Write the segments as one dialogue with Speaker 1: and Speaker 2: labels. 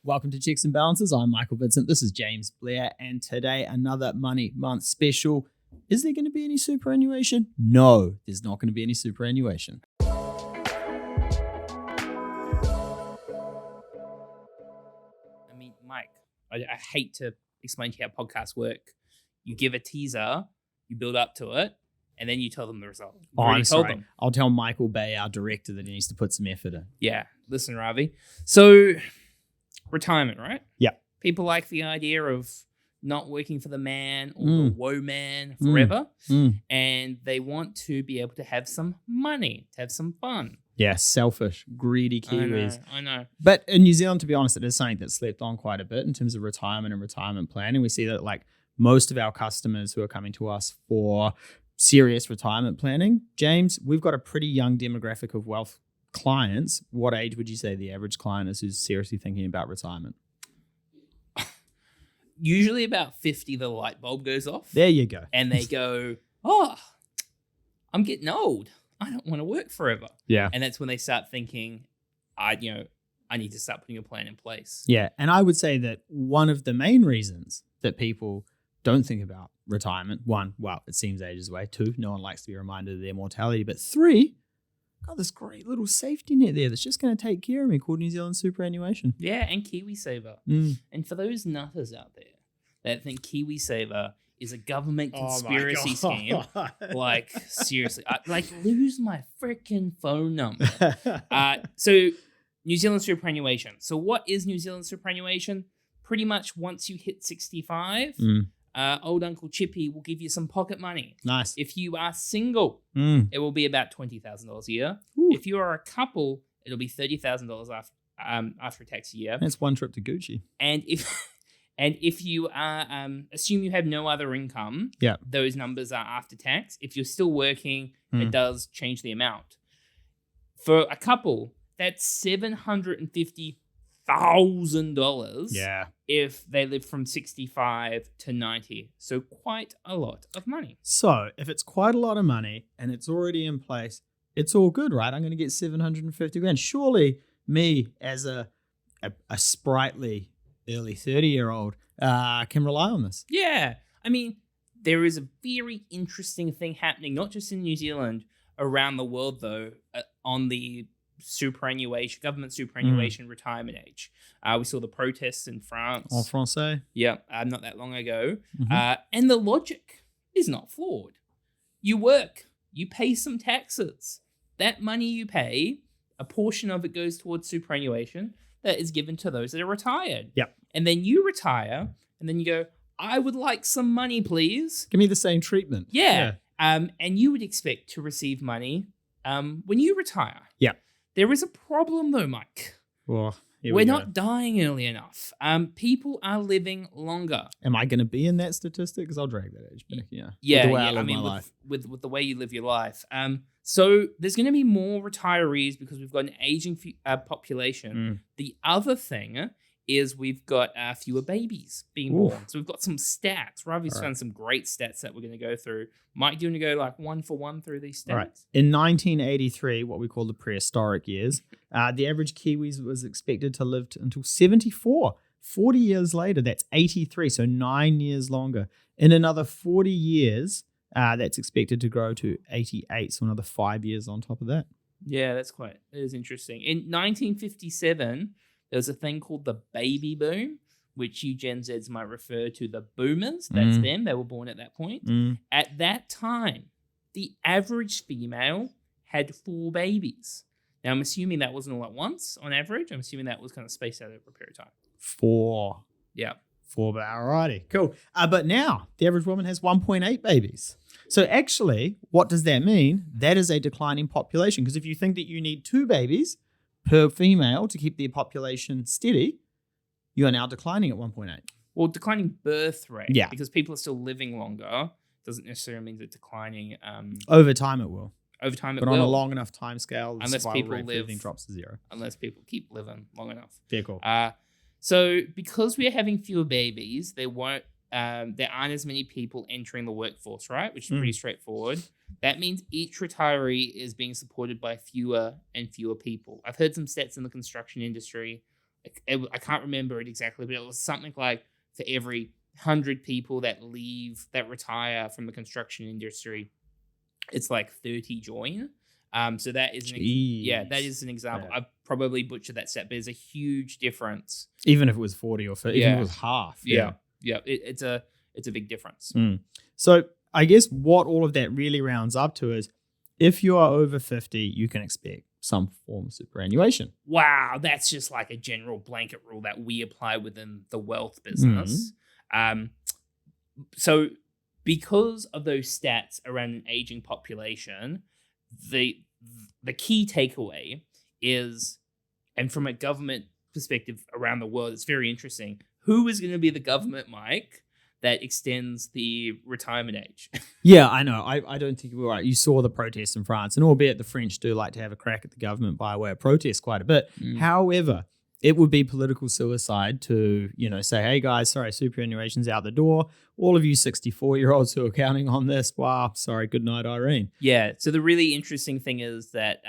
Speaker 1: Welcome to Checks and Balances. I'm Michael Vincent. This is James Blair, and today another Money Month special. Is there going to be any superannuation? No, there's not going to be any superannuation.
Speaker 2: I mean, Mike, I hate to explain to you how podcasts work. You give a teaser, you build up to it, and then you tell them the result.
Speaker 1: I'm sorry. I'll tell Michael Bay, our director, that he needs to put some effort in.
Speaker 2: Yeah, listen, Ravi. So, retirement, right?
Speaker 1: Yeah.
Speaker 2: People like the idea of not working for the man or the woe man forever, and they want to be able to have some money, to have some fun.
Speaker 1: Yeah, selfish, greedy Kiwis.
Speaker 2: I know.
Speaker 1: But in New Zealand, to be honest, it is something that's slept on quite a bit in terms of retirement and retirement planning. We see that like most of our customers who are coming to us for serious retirement planning, James, we've got a pretty young demographic of wealth clients. What age would you say the average client is who's seriously thinking about retirement?
Speaker 2: Usually about 50, the light bulb goes off.
Speaker 1: There you go.
Speaker 2: And they go, oh, I'm getting old. I don't want to work forever.
Speaker 1: Yeah.
Speaker 2: And that's when they start thinking, I need to start putting a plan in place.
Speaker 1: Yeah. And I would say that one of the main reasons that people don't think about retirement, one, well, it seems ages away. Two, no one likes to be reminded of their mortality. But three, got this great little safety net there that's just going to take care of me called New Zealand Superannuation.
Speaker 2: Yeah, and KiwiSaver. And for those nutters out there that think KiwiSaver is a government conspiracy scheme, like, seriously, lose my freaking phone number. So, New Zealand Superannuation. So, what is New Zealand Superannuation? Pretty much once you hit 65, old Uncle Chippy will give you some pocket money.
Speaker 1: Nice.
Speaker 2: If you are single, it will be about $20,000 a year.
Speaker 1: Ooh.
Speaker 2: If you are a couple, it'll be $30,000 after tax a year.
Speaker 1: That's one trip to Gucci.
Speaker 2: And if you are assume you have no other income, those numbers are after tax. If you're still working, it does change the amount. For a couple, that's $750,000.
Speaker 1: Yeah.
Speaker 2: If they live from 65 to 90. So quite a lot of money.
Speaker 1: So if it's quite a lot of money and it's already in place, it's all good, right? I'm going to get 750 grand. Surely me as a sprightly early 30-year-old can rely on this.
Speaker 2: Yeah. I mean, there is a very interesting thing happening, not just in New Zealand, around the world, though, on the government superannuation retirement age. We saw the protests in France.
Speaker 1: En français.
Speaker 2: Yeah, not that long ago. And the logic is not flawed. You work, you pay some taxes. That money you pay, a portion of it goes towards superannuation that is given to those that are retired.
Speaker 1: Yep.
Speaker 2: And then you retire, and then you go, I would like some money, please.
Speaker 1: Give me the same treatment.
Speaker 2: Yeah. And you would expect to receive money when you retire.
Speaker 1: Yeah.
Speaker 2: There is a problem, though, Mike.
Speaker 1: Well,
Speaker 2: We're not dying early enough. People are living longer.
Speaker 1: Am I going to be in that statistic? Because I'll drag that age back. Yeah.
Speaker 2: Yeah.
Speaker 1: With the way I live my life.
Speaker 2: With the way you live your life. So there's going to be more retirees because we've got an aging population. The other thing is we've got fewer babies being born. So we've got some stats. Ravi's found some great stats that we're going to go through. Mike, do you want to go like one for one through these stats?
Speaker 1: All right. In 1983, what we call the prehistoric years, the average Kiwis was expected to live until 74. 40 years later, that's 83, so 9 years longer. In another 40 years, that's expected to grow to 88, so another 5 years on top of that.
Speaker 2: Yeah, that is interesting. In 1957, there was a thing called the baby boom, which you Gen Zs might refer to the boomers. That's them. They were born at that point. At that time, the average female had 4 babies. Now, I'm assuming that wasn't all at once on average. I'm assuming that was kind of spaced out over a period of time.
Speaker 1: 4.
Speaker 2: Yeah.
Speaker 1: 4, but alrighty. Cool. But now, the average woman has 1.8 babies. So actually, what does that mean? That is a declining population. Because if you think that you need 2 babies per female to keep the population steady, you are now declining at 1.8.
Speaker 2: Well, declining birth rate.
Speaker 1: Yeah.
Speaker 2: Because people are still living longer doesn't necessarily mean they're declining.
Speaker 1: Over time it will.
Speaker 2: Over time it
Speaker 1: will.
Speaker 2: But
Speaker 1: on a long enough time scale, the
Speaker 2: unless
Speaker 1: survival
Speaker 2: people
Speaker 1: rate for
Speaker 2: live,
Speaker 1: everything drops to 0.
Speaker 2: Unless people keep living long enough.
Speaker 1: Fair call.
Speaker 2: So because we are having fewer babies, there aren't as many people entering the workforce, right? Which is pretty straightforward. That means each retiree is being supported by fewer and fewer people. I've heard some stats in the construction industry. I can't remember it exactly, but it was something like for every 100 people that retire from the construction industry, it's like 30 join. So that is that is an example.
Speaker 1: Yeah.
Speaker 2: I probably butchered that stat, but there's a huge difference.
Speaker 1: Even if it was 40 or 50, even if it was half.
Speaker 2: Yeah. It's a big difference.
Speaker 1: So I guess what all of that really rounds up to is, if you are over 50, you can expect some form of superannuation.
Speaker 2: Wow, that's just like a general blanket rule that we apply within the wealth business. So because of those stats around an aging population, the key takeaway is, and from a government perspective around the world, it's very interesting. Who is going to be the government, Mike, that extends the retirement age?
Speaker 1: Yeah, I know. I don't think you're right. You saw the protests in France, and albeit the French do like to have a crack at the government by way of protest quite a bit. However, it would be political suicide to, say, hey guys, sorry, superannuation's out the door. All of you 64-year-olds who are counting on this, wow, sorry, good night, Irene.
Speaker 2: Yeah. So the really interesting thing is that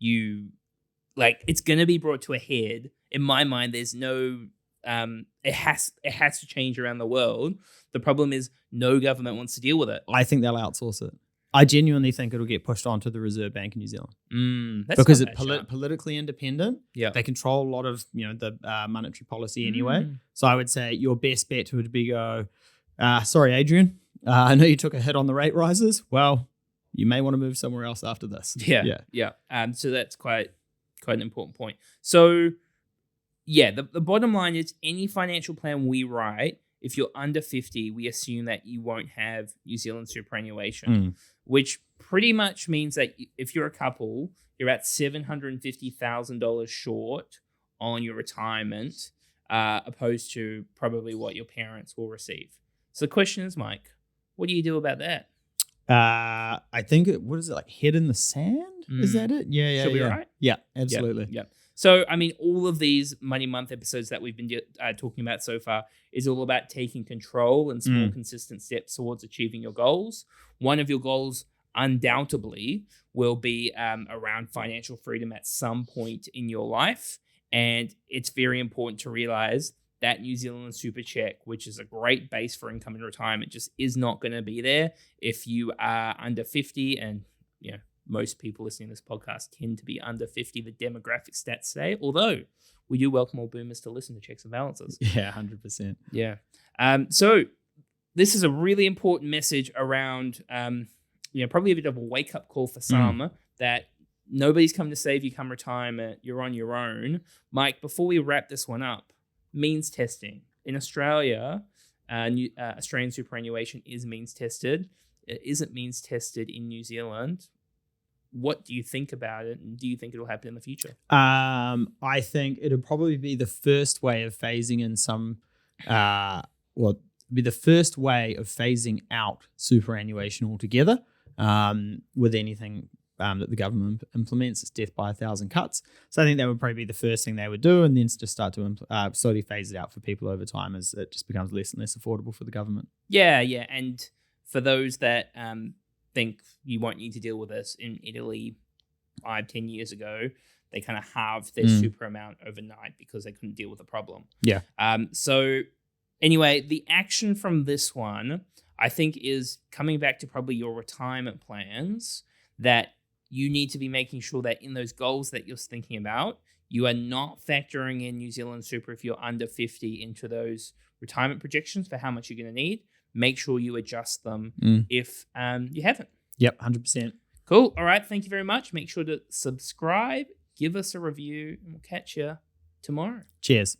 Speaker 2: it's going to be brought to a head. In my mind, there's no, it has to change around the world. The problem is no government wants to deal with it.
Speaker 1: I think they'll outsource it. I genuinely think it'll get pushed onto the Reserve Bank of New Zealand because it's politically independent.
Speaker 2: Yeah,
Speaker 1: they control a lot of the monetary policy anyway. So I would say your best bet would be go. Sorry, Adrian. I know you took a hit on the rate rises. Well, you may want to move somewhere else after this.
Speaker 2: Yeah. So that's quite an important point. So yeah, the bottom line is any financial plan we write, if you're under 50, we assume that you won't have New Zealand superannuation, which pretty much means that if you're a couple, you're at $750,000 short on your retirement, opposed to probably what your parents will receive. So the question is, Mike, what do you do about that?
Speaker 1: I think what is it, like head in the sand? Is that it? Yeah.
Speaker 2: Should be right?
Speaker 1: Yeah, absolutely.
Speaker 2: Yeah. So, I mean, all of these Money Month episodes that we've been talking about so far is all about taking control and small, consistent steps towards achieving your goals. One of your goals, undoubtedly, will be around financial freedom at some point in your life. And it's very important to realize that New Zealand Super Check, which is a great base for income in retirement, just is not going to be there if you are under 50. And, most people listening to this podcast tend to be under 50, the demographic stats say, although we do welcome all boomers to listen to Checks and Balances.
Speaker 1: Yeah, 100%.
Speaker 2: Yeah. So this is a really important message around, probably a bit of a wake-up call for some that nobody's come to save you come retirement. You're on your own. Mike, before we wrap this one up, means testing. In Australia, Australian superannuation is means tested. It isn't means tested in New Zealand. What do you think about it, and do you think it'll happen in the future?
Speaker 1: I think it'll probably be the first way of phasing in some, be the first way of phasing out superannuation altogether. With anything that the government implements, it's death by 1,000 cuts. So I think that would probably be the first thing they would do, and then just start to slowly phase it out for people over time as it just becomes less and less affordable for the government.
Speaker 2: Yeah, and for those that think you won't need to deal with this, in Italy 5-10 years ago, they kind of halved their super amount overnight because they couldn't deal with the problem.
Speaker 1: Yeah.
Speaker 2: So anyway, the action from this one, I think, is coming back to probably your retirement plans, that you need to be making sure that in those goals that you're thinking about, you are not factoring in New Zealand Super if you're under 50 into those retirement projections for how much you're going to need. Make sure you adjust them if you haven't.
Speaker 1: Yep, 100%.
Speaker 2: Cool. All right. Thank you very much. Make sure to subscribe, give us a review, and we'll catch you tomorrow.
Speaker 1: Cheers.